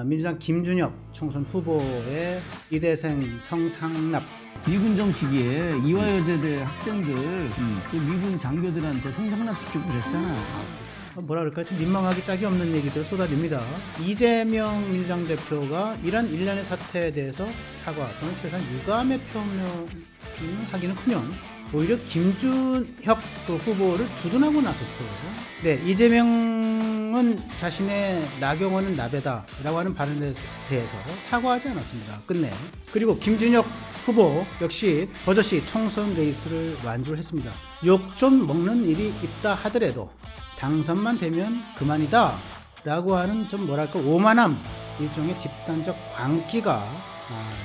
민주당 김준혁 총선 후보의 이대생 성상납. 미군 정시기에 이화여자대 학생들 그 미군 장교들한테 성상납시키고 그랬잖아. 뭐라 그럴까요? 좀 민망하기 짝이 없는 얘기들 쏟아집니다. 이재명 민주당 대표가 이런 일련의 사태에 대해서 사과 또는 최소한 유감의 표명을 하기는커녕 오히려 김준혁 후보를 두둔하고 나섰어요. 네, 이재명은 자신의 나경원은 나배다 라고 하는 발언에 대해서 사과하지 않았습니다. 끝내. 그리고 김준혁 후보 역시 버젓이 총선 레이스를 완주를 했습니다. 욕 좀 먹는 일이 있다 하더라도 당선만 되면 그만이다 라고 하는 좀 뭐랄까 오만함, 일종의 집단적 광기가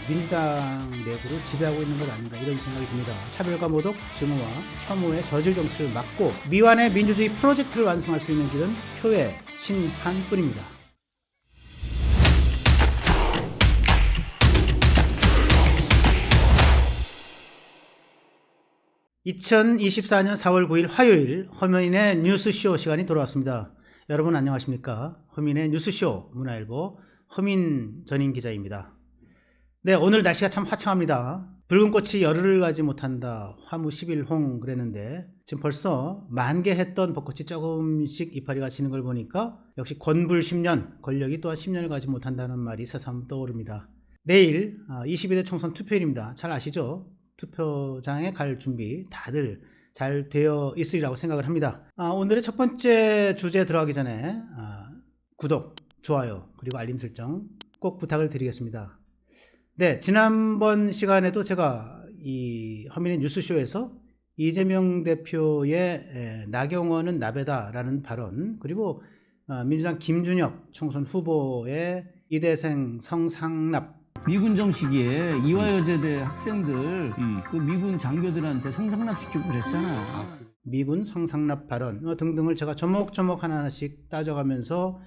민주당 내부를 지배하고 있는 것 아닌가 이런 생각이 듭니다. 차별과 모독, 증오와 혐오의 저질 정치를 막고 미완의 민주주의 프로젝트를 완성할 수 있는 길은 표의 심판뿐입니다. (2024년 4월 9일) 화요일 허민의 뉴스쇼 시간이 돌아왔습니다. 여러분 안녕하십니까? 허민의 뉴스쇼 문화일보 허민 전임 기자입니다. 네, 오늘 날씨가 참 화창합니다. 붉은 꽃이 열흘을 가지 못한다. 화무 11홍 그랬는데 지금 벌써 만개했던 벚꽃이 조금씩 이파리가 지는 걸 보니까 역시 권불 10년, 권력이 또한 10년을 가지 못한다는 말이 새삼 떠오릅니다. 내일 22대 총선 투표일입니다. 잘 아시죠? 투표장에 갈 준비 다들 잘 되어 있으리라고 생각을 합니다. 오늘의 첫 번째 주제 들어가기 전에 구독, 좋아요 그리고 알림 설정 꼭 부탁을 드리겠습니다. 네, 지난번 시간에도 제가 이 허민의 뉴스쇼에서 이재명 대표의 나경원은 나배다 라는 발언, 그리고 민주당 김준혁 총선 후보의 이대생 성상납, 미군 정시기에 이화여자대 학생들 그 미군 장교들한테 성상납시키고 그랬잖아. 미군 성상납 발언 등등을 제가 조목조목 하나씩 따져가면서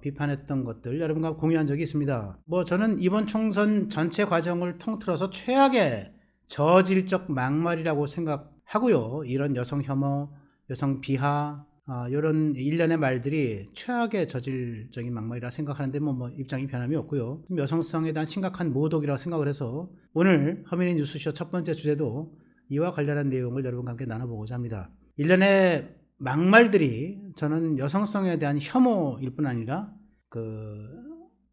비판했던 것들 여러분과 공유한 적이 있습니다. 저는 이번 총선 전체 과정을 통틀어서 최악의 저질적 막말이라고 생각하고요. 이런 여성 혐오, 여성 비하 이런 일련의 말들이 최악의 저질적인 막말이라 생각하는데 입장이 변함이 없고요. 여성성에 대한 심각한 모독이라고 생각을 해서 오늘 허민의 뉴스쇼 첫 번째 주제도 이와 관련한 내용을 여러분과 함께 나눠보고자 합니다. 일련의 막말들이 저는 여성성에 대한 혐오일 뿐 아니라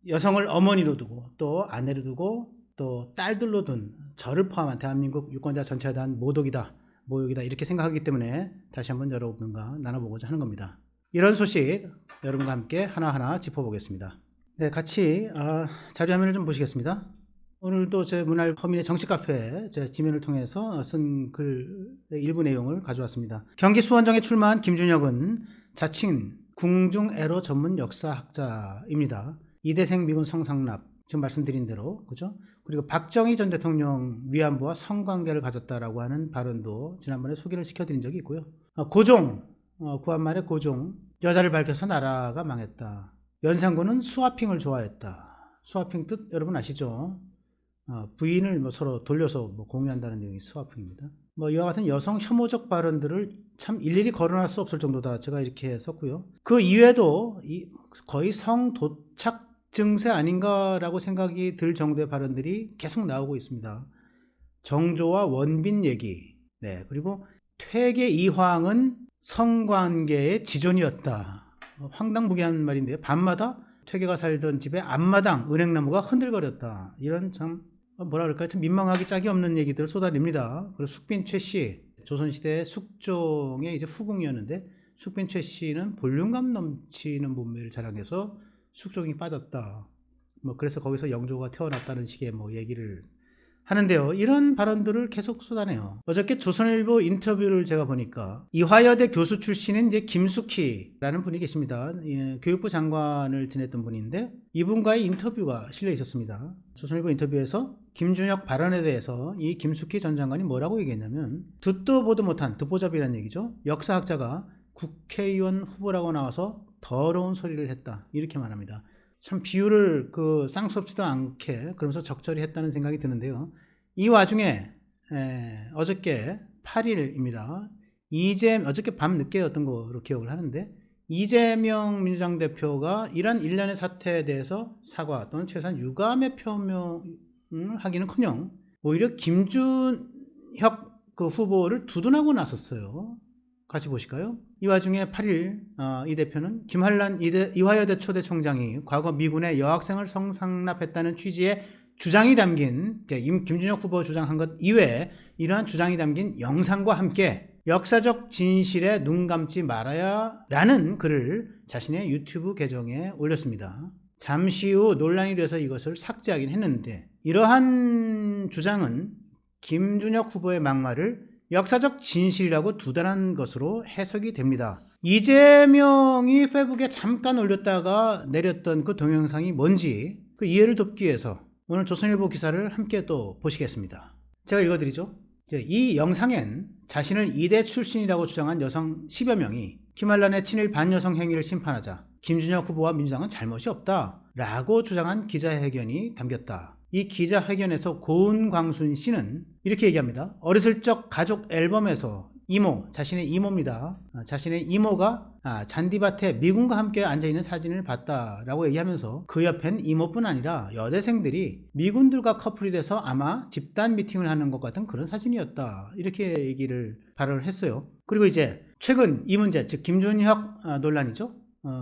여성을 어머니로 두고 또 아내로 두고 또 딸들로 둔 저를 포함한 대한민국 유권자 전체에 대한 모독이다, 모욕이다 이렇게 생각하기 때문에 다시 한번 여러분과 나눠보고자 하는 겁니다. 이런 소식 여러분과 함께 하나하나 짚어보겠습니다. 네, 같이 자료화면을 좀 보시겠습니다. 오늘도 제 문화일 허민의 정치카페 제 지면을 통해서 쓴 글의 일부 내용을 가져왔습니다. 경기 수원정에 출마한 김준혁은 자칭 궁중애로 전문 역사학자입니다. 이대생 미군 성상납 지금 말씀드린 대로 그죠? 그리고 박정희 전 대통령 위안부와 성관계를 가졌다라고 하는 발언도 지난번에 소개를 시켜드린 적이 있고요. 고종 구한말의 고종 여자를 밝혀서 나라가 망했다. 연산군은 수화핑을 좋아했다. 수화핑 뜻 여러분 아시죠? 부인을 서로 돌려서 공유한다는 내용이 수화핑입니다. 이와 같은 여성 혐오적 발언들을 참 일일이 거론할 수 없을 정도다 제가 이렇게 썼고요. 그 이외에도 거의 성도착 증세 아닌가라고 생각이 들 정도의 발언들이 계속 나오고 있습니다. 정조와 원빈 얘기, 네, 그리고 퇴계 이황은 성관계의 지존이었다. 황당무계한 말인데요. 밤마다 퇴계가 살던 집의 앞마당 은행나무가 흔들거렸다. 이런 참 뭐라 그럴까요? 참 민망하기 짝이 없는 얘기들을 쏟아냅니다. 그리고 숙빈 최씨, 조선시대 숙종의 이제 후궁이었는데 숙빈 최씨는 볼륨감 넘치는 몸매를 자랑해서 숙종이 빠졌다. 그래서 거기서 영조가 태어났다는 식의 얘기를 하는데요. 이런 발언들을 계속 쏟아내요. 어저께 조선일보 인터뷰를 제가 보니까 이화여대 교수 출신인 이제 김숙희라는 분이 계십니다. 교육부 장관을 지냈던 분인데 이분과의 인터뷰가 실려 있었습니다. 조선일보 인터뷰에서 김준혁 발언에 대해서 이 김숙희 전 장관이 뭐라고 얘기했냐면 듣도 보도 못한 듣보잡이라는 얘기죠. 역사학자가 국회의원 후보라고 나와서 더러운 소리를 했다 이렇게 말합니다. 참 비유를 쌍스럽지도 않게 그러면서 적절히 했다는 생각이 드는데요. 이 와중에 어저께 8일입니다. 어저께 밤 늦게였던 거로 기억을 하는데 이재명 민주당 대표가 이런 일련의 사태에 대해서 사과 또는 최소한 유감의 표명을 하기는커녕 오히려 김준혁 그 후보를 두둔하고 나섰어요. 같이 보실까요? 이 와중에 8일 이 대표는 김한란 이화여대 초대 총장이 과거 미군의 여학생을 성상납했다는 취지의 주장이 담긴 김준혁 후보 주장한 것 이외에 이러한 주장이 담긴 영상과 함께 역사적 진실에 눈 감지 말아야 라는 글을 자신의 유튜브 계정에 올렸습니다. 잠시 후 논란이 돼서 이것을 삭제하긴 했는데 이러한 주장은 김준혁 후보의 막말을 역사적 진실이라고 두둔한 것으로 해석이 됩니다. 이재명이 페이스북에 잠깐 올렸다가 내렸던 그 동영상이 뭔지 그 이해를 돕기 위해서 오늘 조선일보 기사를 함께 또 보시겠습니다. 제가 읽어드리죠. 이 영상엔 자신을 이대 출신이라고 주장한 여성 10여 명이 김한란의 친일 반여성 행위를 심판하자 김준혁 후보와 민주당은 잘못이 없다 라고 주장한 기자회견이 담겼다. 이 기자회견에서 고은광순 씨는 이렇게 얘기합니다. 어렸을 적 가족 앨범에서 이모, 자신의 이모입니다. 자신의 이모가 잔디밭에 미군과 함께 앉아있는 사진을 봤다라고 얘기하면서 그 옆엔 이모뿐 아니라 여대생들이 미군들과 커플이 돼서 아마 집단 미팅을 하는 것 같은 그런 사진이었다. 이렇게 발언을 했어요. 그리고 이제 최근 이 문제, 즉 김준혁 논란이죠.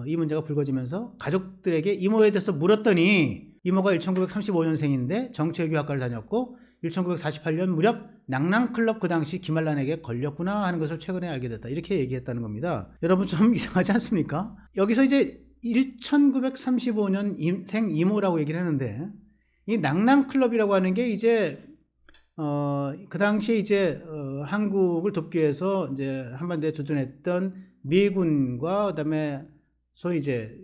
이 문제가 불거지면서 가족들에게 이모에 대해서 물었더니 이모가 1935년생인데 정치외교학과를 다녔고 1948년 무렵 낭랑클럽 그 당시 김한란에게 걸렸구나 하는 것을 최근에 알게 됐다. 이렇게 얘기했다는 겁니다. 여러분 좀 이상하지 않습니까? 여기서 이제 1935년 생 이모라고 얘기를 하는데 이 낭랑클럽이라고 하는 게 이제 그 당시에 이제 한국을 돕기 위해서 이제 한반도에 주둔했던 미군과 그다음에 소위 이제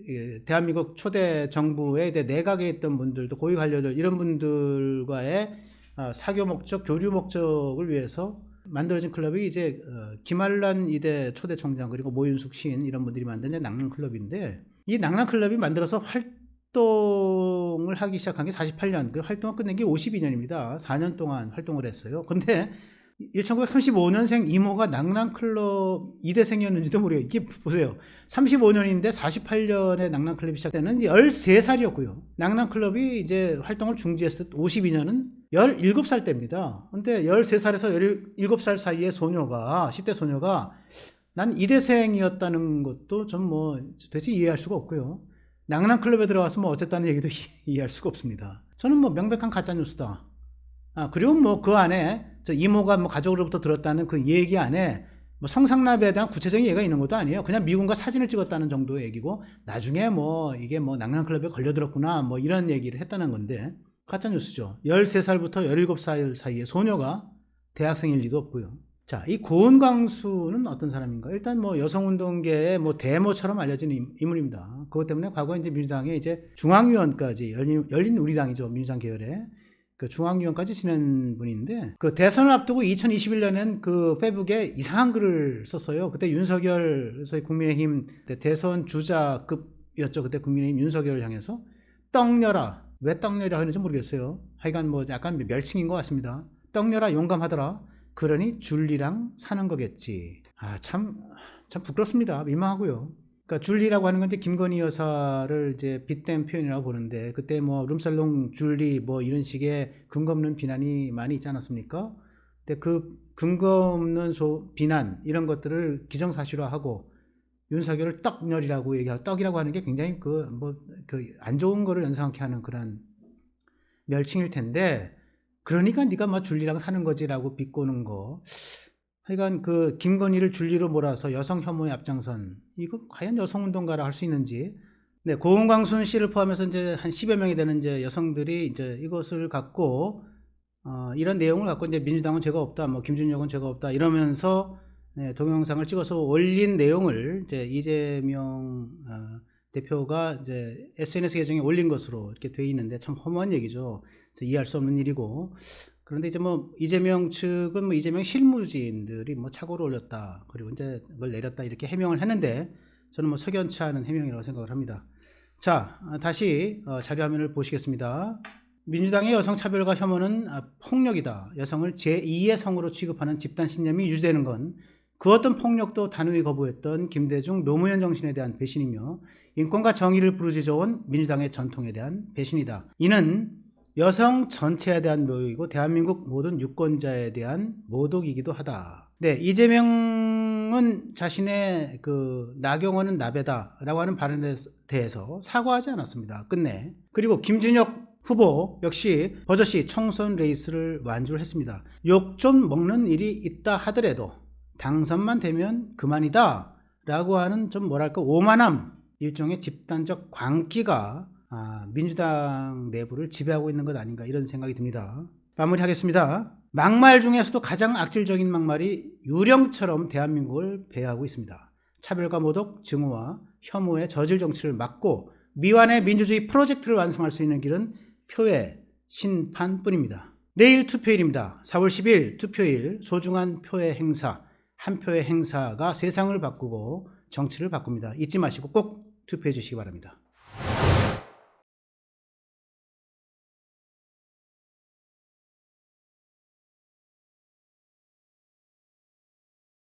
대한민국 초대 정부의 내각에 있던 분들도 고위 관료들 이런 분들과의 사교 목적, 교류 목적을 위해서 만들어진 클럽이 이제 김한란 이대 초대 총장 그리고 모윤숙 시인 이런 분들이 만든 낭랑 클럽인데 이 낭랑 클럽이 만들어서 활동을 하기 시작한 게 48년, 그 활동을 끝낸 게 52년입니다. 4년 동안 활동을 했어요. 근데 1935년생 이모가 낭랑클럽 2대생이었는지도 모르겠어요. 이게 보세요. 35년인데 48년에 낭랑클럽이 시작되는 13살이었고요. 낭랑클럽이 이제 활동을 중지했을 52년은 17살 때입니다. 근데 13살에서 17살 사이의 소녀가, 10대 소녀가 난 2대생이었다는 것도 좀 도대체 이해할 수가 없고요. 낭랑클럽에 들어가서 어쨌다는 얘기도 이해할 수가 없습니다. 저는 명백한 가짜뉴스다. 그리고 그 안에 이모가 가족으로부터 들었다는 그 얘기 안에 성상납에 대한 구체적인 얘기가 있는 것도 아니에요. 그냥 미군과 사진을 찍었다는 정도의 얘기고 나중에 이게 낭랑클럽에 걸려들었구나 이런 얘기를 했다는 건데 가짜뉴스죠. 13살부터 17살 사이의 소녀가 대학생일 리도 없고요. 자, 이 고은광수는 어떤 사람인가? 일단 여성운동계의 대모처럼 알려진 인물입니다. 그것 때문에 과거에 이제 민주당의 이제 중앙위원까지 열린 우리당이죠. 민주당 계열의 그 중앙위원까지 지낸 분인데 그 대선을 앞두고 2021년엔 그 페이스북에 이상한 글을 썼어요. 그때 윤석열 소위 국민의힘 대선 주자급이었죠. 그때 국민의힘 윤석열을 향해서 떡녀라. 왜 떡녀라 하는지 모르겠어요. 하여간 약간 멸칭인 것 같습니다. 떡녀라 용감하더라. 그러니 줄리랑 사는 거겠지. 참 부끄럽습니다. 민망하고요. 그러니까 줄리라고 하는 건 이제 김건희 여사를 이제 빗댄 표현이라고 보는데 그때 룸살롱 줄리 이런 식의 근거 없는 비난이 많이 있지 않았습니까? 근데 그 근거 없는 비난 이런 것들을 기정사실화하고 윤석열을 떡녀리라고 얘기하고 떡이라고 하는 게 굉장히 안 좋은 거를 연상케 하는 그런 멸칭일 텐데 그러니까 네가 줄리랑 사는 거지라고 비꼬는 거. 하여간 그 김건희를 줄리로 몰아서 여성 혐오의 앞장선 이거 과연 여성운동가라 할 수 있는지. 네, 고은광순 씨를 포함해서 이제 한 10여 명이 되는 이제 여성들이 이제 이것을 갖고 이런 내용을 갖고 이제 민주당은 죄가 없다, 김준혁은 죄가 없다 이러면서 동영상을 찍어서 올린 내용을 이제 이재명 대표가 이제 SNS 계정에 올린 것으로 이렇게 돼 있는데 참 허무한 얘기죠. 이해할 수 없는 일이고. 그런데 이제 이재명 측은 이재명 실무진들이 착오를 올렸다. 그리고 이제 그걸 내렸다. 이렇게 해명을 했는데 저는 석연치 않은 해명이라고 생각을 합니다. 자, 다시 자료화면을 보시겠습니다. 민주당의 여성차별과 혐오는 폭력이다. 여성을 제2의 성으로 취급하는 집단 신념이 유지되는 건 그 어떤 폭력도 단호히 거부했던 김대중 노무현 정신에 대한 배신이며 인권과 정의를 부르짖어온 민주당의 전통에 대한 배신이다. 이는 여성 전체에 대한 모욕이고 대한민국 모든 유권자에 대한 모독이기도 하다. 네, 이재명은 자신의 나경원은 나배다라고 하는 발언에 대해서 사과하지 않았습니다. 끝내. 그리고 김준혁 후보 역시 버젓이 총선 레이스를 완주를 했습니다. 욕 좀 먹는 일이 있다 하더라도 당선만 되면 그만이다 라고 하는 좀 오만함, 일종의 집단적 광기가 민주당 내부를 지배하고 있는 것 아닌가 이런 생각이 듭니다. 마무리하겠습니다. 막말 중에서도 가장 악질적인 막말이 유령처럼 대한민국을 배회하고 있습니다. 차별과 모독, 증오와 혐오의 저질 정치를 막고 미완의 민주주의 프로젝트를 완성할 수 있는 길은 표의 심판뿐입니다. 내일 투표일입니다. 4월 10일 투표일, 소중한 표의 행사, 한 표의 행사가 세상을 바꾸고 정치를 바꿉니다. 잊지 마시고 꼭 투표해 주시기 바랍니다.